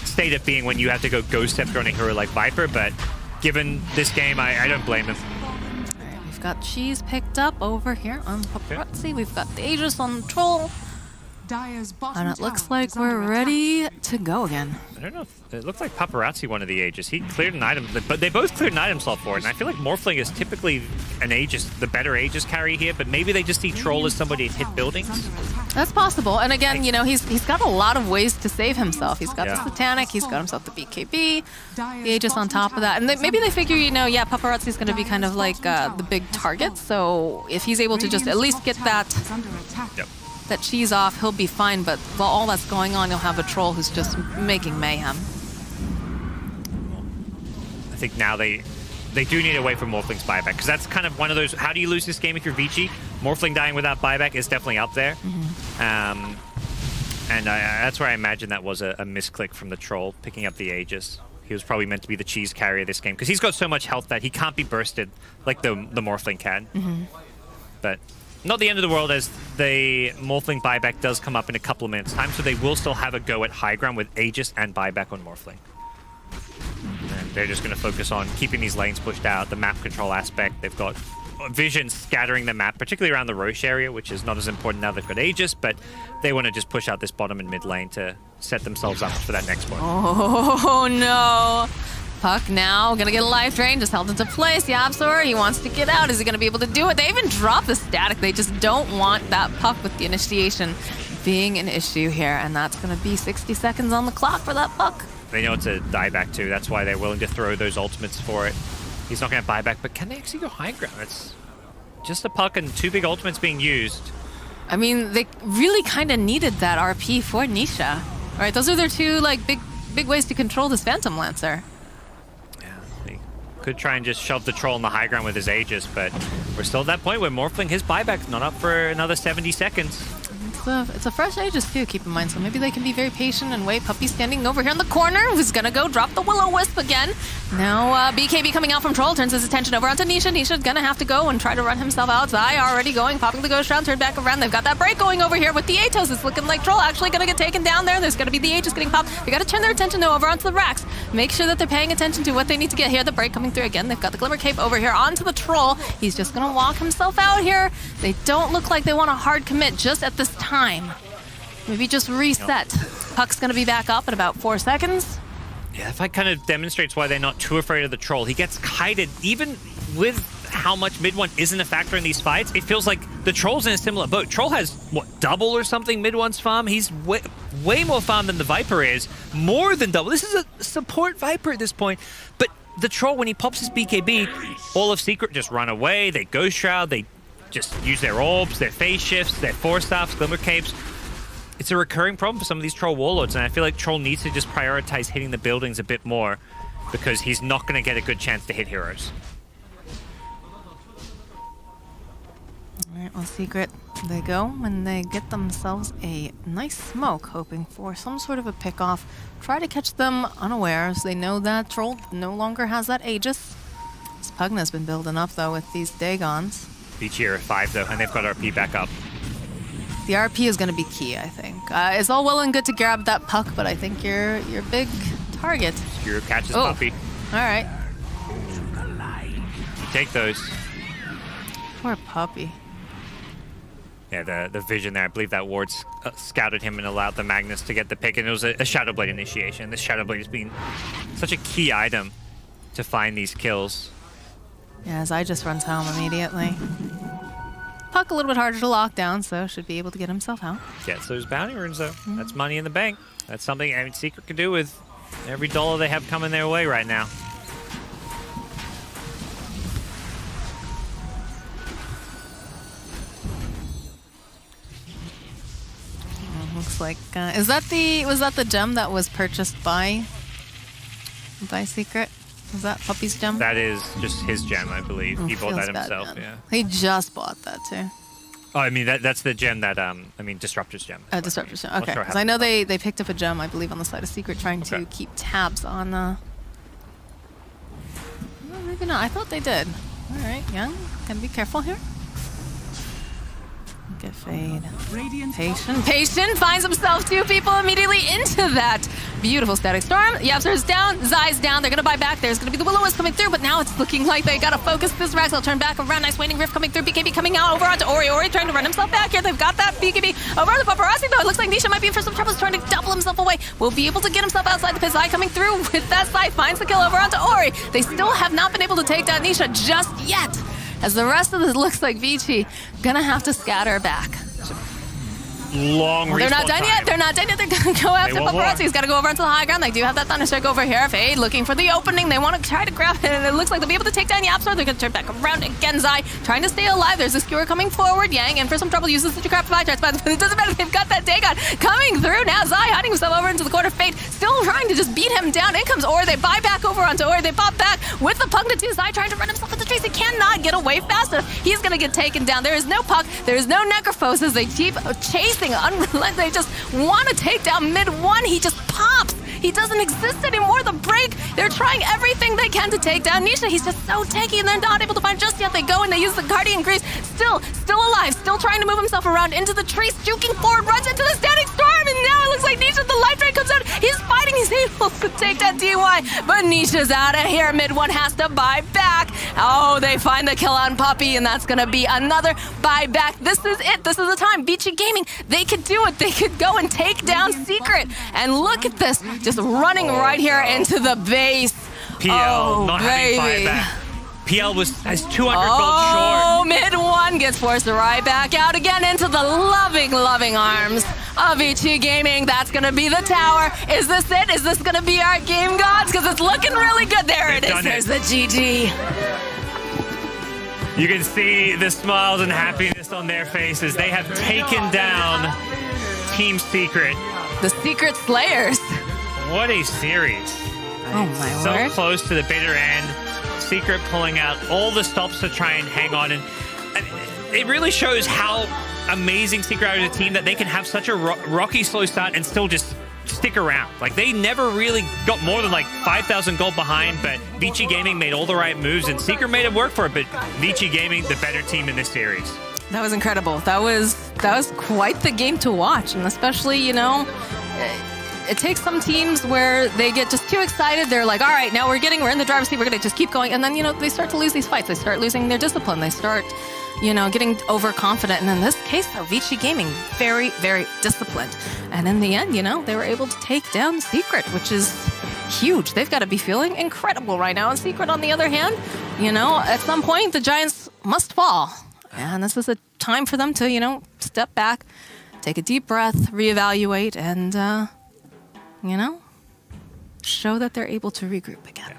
state of being when you have to go Ghost Scepter on a hero like Viper, but given this game, I don't blame him. All right, we've got Cheese picked up over here on Paparazzi. We've got the Aegis on the Troll. And it looks like we're ready to go again. I don't know if it looks like Paparazzi one of the Aegis. He cleared an item, but they both cleared an item slot for it. And I feel like Morphling is typically an Aegis, the better Aegis carry here, but maybe they just see Troll as somebody to hit buildings. That's possible. And again, you know, he's got a lot of ways to save himself. He's got the Satanic, he's got himself the BKB, the Aegis on top of that. And maybe they figure, you know, yeah, Paparazzi's going to be kind of like the big target. So if he's able to just at least get that... that Cheese off, he'll be fine, but while all that's going on, you'll have a Troll who's just making mayhem. I think now they do need a way for Morphling's buyback, because that's kind of one of those, how do you lose this game if you're Vici? Morphling dying without buyback is definitely up there. And that's where I imagine that was a misclick from the Troll, picking up the Aegis. He was probably meant to be the Cheese carrier this game, because he's got so much health that he can't be bursted like the Morphling can. But... not the end of the world, as the Morphling buyback does come up in a couple of minutes' time, so they will still have a go at high ground with Aegis and buyback on Morphling. And they're just going to focus on keeping these lanes pushed out, the map control aspect. They've got Vision scattering the map, particularly around the Roche area, which is not as important now they've got Aegis, but they want to just push out this bottom and mid lane to set themselves up for that next one. Oh, no. Puck now gonna get a life drain, just held into place. Yabsor, he wants to get out. Is he gonna be able to do it? They even drop the static. They just don't want that Puck with the initiation being an issue here, and that's gonna be 60 seconds on the clock for that Puck. They know it's a dieback too. That's why they're willing to throw those ultimates for it. He's not gonna buy back, but can they actually go high ground? It's just a Puck and two big ultimates being used. I mean, they really kind of needed that RP for Nisha. All right, those are their two like big ways to control this Phantom Lancer. Could try and just shove the Troll on the high ground with his Aegis, but we're still at that point where Morphling, his buyback's not up for another 70 seconds. It's a fresh Aegis too, keep in mind, so maybe they can be very patient and wait. Puppy standing over here in the corner, who's gonna go drop the Will-O-Wisp again. Now BKB coming out from Troll, turns his attention over onto Nisha. Nisha's gonna have to go and try to run himself out. Zai already going, popping the Ghost Shroud, turned back around. They've got that break going over here with the Atos. It's looking like Troll actually gonna get taken down there. There's gonna be the Aegis getting popped. They gotta turn their attention though over onto the racks. Make sure that they're paying attention to what they need to get here. The break coming through again. They've got the Glimmer Cape over here onto the Troll. He's just gonna walk himself out here. They don't look like they want a hard commit just at this time. Maybe just reset. Puck's gonna be back up in about 4 seconds. Yeah, that fight kind of demonstrates why they're not too afraid of the Troll. He gets kited, even with how much mid one isn't a factor in these fights. It feels like the Troll's in a similar boat. Troll has, what, double or something mid one's farm? He's way more farm than the Viper is. More than double. This is a support Viper at this point. But the Troll, when he pops his BKB, all of Secret just run away. They Ghost Shroud. They just use their orbs, their phase shifts, their Force Staffs, Glimmer Capes. It's a recurring problem for some of these Troll Warlords, and I feel like Troll needs to just prioritize hitting the buildings a bit more, because he's not going to get a good chance to hit heroes. Alright, well, Secret, they go and they get themselves a nice smoke, hoping for some sort of a pick-off. Try to catch them unawares. They know that Troll no longer has that Aegis. This Pugna's been building up, though, with these Dagons. Vici are at 5, though, and they've got RP back up. The RP is going to be key, I think. It's all well and good to grab that Puck, but I think your big target. Skuru catches Puppy. All right. You take those. Poor Puppy. Yeah, the vision there. I believe that ward scouted him and allowed the Magnus to get the pick, and it was a Shadow Blade initiation. This Shadow Blade has been such a key item to find these kills. Yeah, Zai just runs home immediately. Puck a little bit harder to lock down, so should be able to get himself out. Gets those bounty runes, though. That's money in the bank. That's something Secret can do with every dollar they have coming their way right now. Looks like was that the gem that was purchased by Secret? Was that Puppy's gem? That is just his gem, I believe. He bought that himself. Yeah. He just bought that too. Oh, I mean that's the gem that Disruptor's gem. Disruptor's gem. Okay, because I know they picked up a gem, I believe, on the side of Secret, trying to keep tabs on. Well, maybe not. I thought they did. All right, Young, gotta be careful here. Get Fade. Patient finds himself 2 people immediately into that beautiful static storm. Yapster's down, Zai's down. They're gonna buy back. There's gonna be the Will-O-Wisp coming through, but now it's looking like they gotta focus this Rax. They'll turn back around. Nice waning rift coming through. BKB coming out over onto Ori. Ori trying to run himself back here. They've got that BKB over on the paparazzi though. It looks like Nisha might be in for some trouble. He's trying to double himself away. Will be able to get himself outside the pit. Zai coming through with that side. Finds the kill over onto Ori. They still have not been able to take down Nisha just yet. As the rest of this looks like Vici gonna have to scatter back. Long They're not done yet. They're not done yet. They're going to go after paparazzi. He's got to go over onto the high ground. They do have that Thunderstrike over here. Fade looking for the opening. They want to try to grab it, and it looks like they'll be able to take down Yapstar. They're going to turn back around again. Zai trying to stay alive. There's a skewer coming forward. Yang in for some trouble. Uses the crap five but it doesn't matter. They've got that Dagon coming through now. Zai hiding himself over into the corner. Fade still trying to just beat him down. In comes Ori. They buy back over onto Ori. They pop back with the Pugna 2. Zai trying to run himself into the trees. He cannot get away fast enough. He's going to get taken down. There is no Puck. There is no Necrophosis. They keep chasing unrelenting. They just want to take down mid-1. He just pops. He doesn't exist anymore. The break. They're trying everything they can to take down Nisha. He's just so tanky, and they're not able to find just yet. They go and they use the Guardian Grease. Still alive. Still trying to move himself around into the trees. Juking forward. Runs into the static storm. And now it looks like Nisha, the life drain comes out. He's fighting. He's able to take that DY. But Nisha's out of here. Mid-1 has to buy back. Oh, they find the kill on Puppy, and that's going to be another buyback. This is it. This is the time. Vici Gaming, they could do it. They could go and take down Secret. And look at this. Just running right here into the base. PL not having buyback. PL has 200 gold short. Oh, mid-1 gets forced right back out again into the loving arms of Vici Gaming. That's going to be the tower. Is this it? Is this going to be our game gods? Because it's looking really good. There it is. There's the GG. You can see the smiles and happiness on their faces. They have taken down Team Secret. The Secret Slayers. What a series. Oh my word. So close to the bitter end. Secret pulling out all the stops to try and hang on. And it really shows how amazing Secret are as a team that they can have such a rocky slow start and still just stick around. Like, they never really got more than like 5,000 gold behind, but Vici Gaming made all the right moves and Secret made it work for it, but Vici Gaming, the better team in this series. That was incredible. That was quite the game to watch, and especially, you know, it takes some teams where they get just too excited. They're like, all right, now we're in the driver's seat. We're going to just keep going. And then, you know, they start to lose these fights. They start losing their discipline. They start, you know, getting overconfident. And in this case, though, Vici Gaming, very, very disciplined. And in the end, you know, they were able to take down Secret, which is huge. They've got to be feeling incredible right now. And Secret, on the other hand, you know, at some point, the Giants must fall. And this is a time for them to, you know, step back, take a deep breath, reevaluate, and, you know, show that they're able to regroup again. Yeah.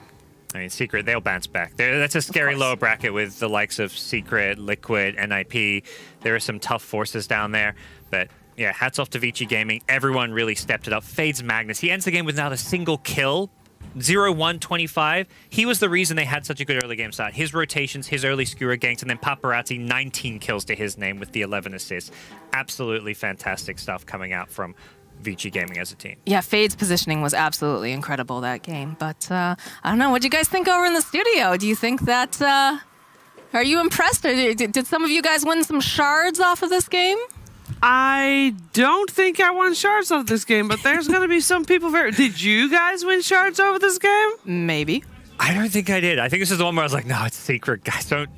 I mean, Secret, they'll bounce back. That's a scary lower bracket with the likes of Secret, Liquid, NIP. There are some tough forces down there. But, yeah, hats off to Vici Gaming. Everyone really stepped it up. Fades Magnus. He ends the game with not a single kill. 0-1-25. He was the reason they had such a good early game start. His rotations, his early skewer ganks, and then Paparazzi, 19 kills to his name with the 11 assists. Absolutely fantastic stuff coming out from Vici Gaming as a team. Yeah, Fade's positioning was absolutely incredible that game. But I don't know, what do you guys think over in the studio? Do you think that, are you impressed? Or did some of you guys win some shards off of this game? I don't think I won shards off this game, but there's going to be some people Did you guys win shards over this game? Maybe. I don't think I did. I think this is the one where I was like, no, it's Secret, guys. Don't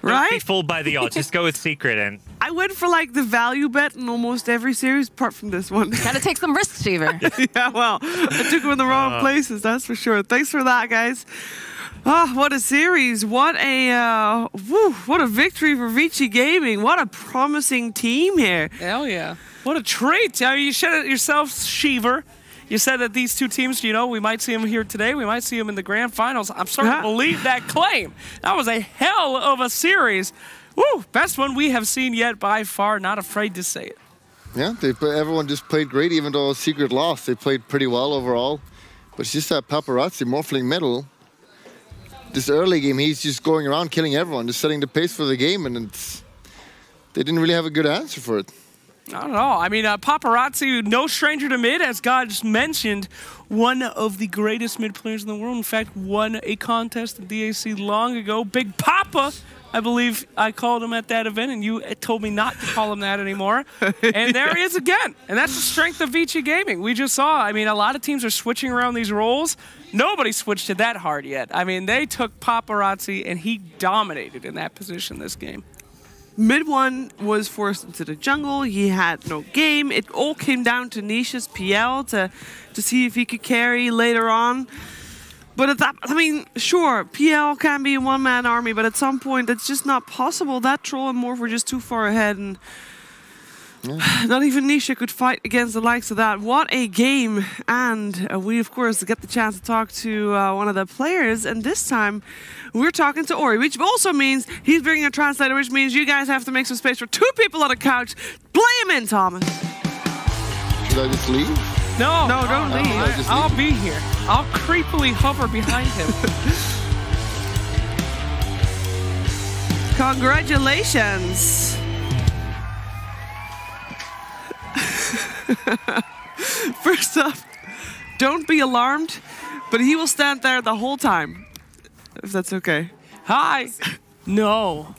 be fooled by the odds. Just go with Secret, and I went for like the value bet in almost every series apart from this one. Gotta take some risks, Shiver. Yeah, well, I took them in the wrong places, that's for sure. Thanks for that, guys. Oh, what a series. What a victory for Vici Gaming. What a promising team here. Hell yeah. What a treat. I mean, you said it yourself, Shiver. You said that these two teams, you know, we might see them here today. We might see them in the grand finals. I'm starting to believe that claim. That was a hell of a series. Woo, best one we have seen yet by far. Not afraid to say it. Yeah, everyone just played great, even though Secret lost. They played pretty well overall. But it's just that Paparazzi morphling middle. This early game, he's just going around killing everyone, just setting the pace for the game, and they didn't really have a good answer for it. Not at all. I mean, Paparazzi, no stranger to mid, as God just mentioned, one of the greatest mid players in the world. In fact, won a contest at DAC long ago. Big Papa, I believe I called him at that event, and you told me not to call him that anymore. And there he is again. And that's the strength of Vici Gaming. We just saw, I mean, a lot of teams are switching around these roles. Nobody switched it that hard yet. I mean, they took Paparazzi, and he dominated in that position this game. Mid one was forced into the jungle. He had no game. It all came down to Nisha's PL to see if he could carry later on. But at that, I mean, sure, PL can be a one-man army, but at some point that's just not possible. That Troll and Morph were just too far ahead, and not even Nisha could fight against the likes of that. What a game. And we, of course, get the chance to talk to one of the players. And this time, we're talking to Ori, which also means he's bringing a translator, which means you guys have to make some space for two people on the couch. Play him in, Thomas. Should I just leave? No, don't leave. I'll be here. I'll creepily hover behind him. Congratulations. First off, don't be alarmed, but he will stand there the whole time, if that's okay. Hi. No.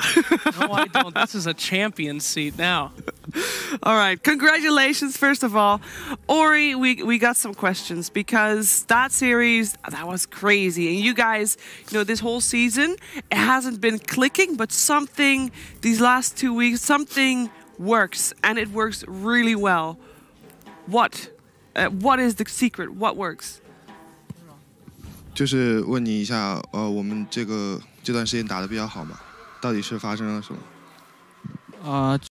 No, I don't. This is a champion seat now. All right. Congratulations, first of all. Ori, we got some questions because that series, that was crazy. And you guys, you know, this whole season, it hasn't been clicking, but something, these last 2 weeks, something works, and it works really well. What is the secret? What works? 就是问你一下，我们这段时间打得比较好嘛，到底是发生了什么？